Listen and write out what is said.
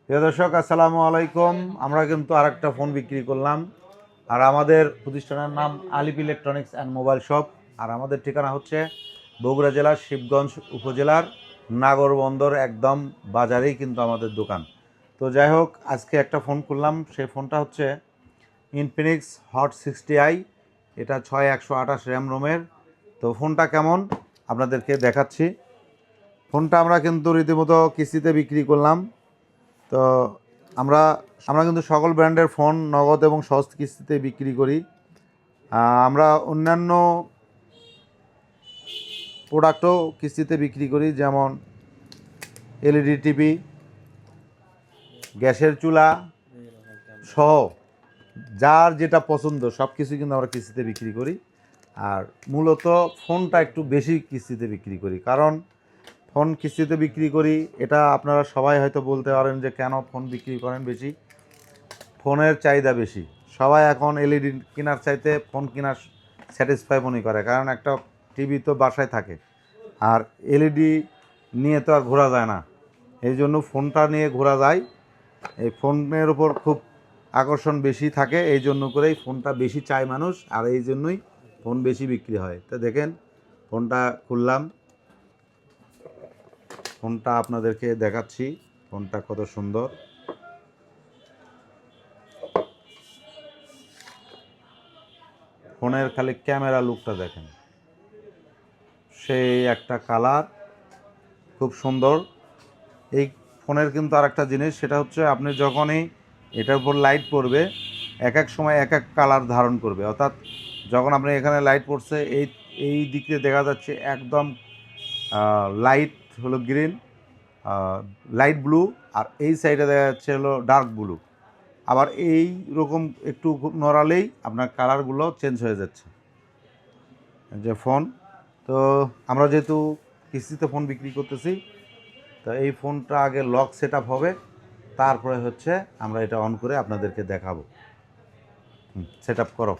প্রিয় দর্শক, আসসালামু আলাইকুম। আমরা কিন্তু আরেকটা ফোন বিক্রি করলাম। আর আমাদের প্রতিষ্ঠানের নাম আলিপ ইলেকট্রনিক্স অ্যান্ড মোবাইল শপ। আর আমাদের ঠিকানা হচ্ছে বগুড়া জেলার শিবগঞ্জ উপজেলার নাগরবন্দর একদম বাজারেই কিন্তু আমাদের দোকান। তো যাই হোক, আজকে একটা ফোন করলাম। সেই ফোনটা হচ্ছে ইনফিনিক্স হট 60i। এটা 6128 র্যাম রোমের। তো ফোনটা কেমন আপনাদেরকে দেখাচ্ছি। ফোনটা আমরা কিন্তু রীতিমতো কিস্তিতে বিক্রি করলাম। তো আমরা আমরা কিন্তু সকল ব্র্যান্ডের ফোন নগদ এবং সহজ কিস্তিতে বিক্রি করি। আমরা অন্যান্য প্রোডাক্টও কিস্তিতে বিক্রি করি, যেমন এলইডি টিভি, গ্যাসের চুলা সহ যার যেটা পছন্দ সব কিছু কিন্তু আমরা কিস্তিতে বিক্রি করি। আর মূলত ফোনটা একটু বেশি কিস্তিতে বিক্রি করি, কারণ ফোন কিস্তিতে বিক্রি করি এটা আপনারা সবাই হয়তো বলতে পারেন যে কেন ফোন বিক্রি করেন বেশি। ফোনের চাহিদা বেশি। সবাই এখন এলইডি কেনার চাইতে ফোন কেনার স্যাটিসফাই মনে করে, কারণ একটা টিভি তো বাসায় থাকে, আর এলইডি নিয়ে তো আর ঘোরা যায় না। এই জন্য ফোনটা নিয়ে ঘোরা যায়। এই ফোনের উপর খুব আকর্ষণ বেশি থাকে, এই জন্য করেই ফোনটা বেশি চায় মানুষ, আর এই জন্যই ফোন বেশি বিক্রি হয়। তো দেখেন, ফোনটা খুললাম, ফোনটা আপনাদেরকে দেখাচ্ছি। ফোনটা কত সুন্দর। ফোনের খালি ক্যামেরা লুকটা দেখেন, সেই একটা কালার, খুব সুন্দর। এই ফোনের কিন্তু আর একটা জিনিস, সেটা হচ্ছে আপনি যখনই এটার উপর লাইট পড়বে এক এক সময় এক এক কালার ধারণ করবে। অর্থাৎ যখন আপনি এখানে লাইট পড়ছে, এই এই দিকে দেখা যাচ্ছে একদম লাইট হলো গ্রিন, লাইট ব্লু, আর এই সাইডে দেখা যাচ্ছে হলো ডার্ক ব্লু। আবার এই রকম একটু নড়ালেই আপনার কালারগুলো চেঞ্জ হয়ে যাচ্ছে। যে ফোন, তো আমরা যেহেতু কিস্তিতে ফোন বিক্রি করতেছি, তো এই ফোনটা আগে লক সেট আপ হবে, তারপরে হচ্ছে আমরা এটা অন করে আপনাদেরকে দেখাবো। সেট আপ করো।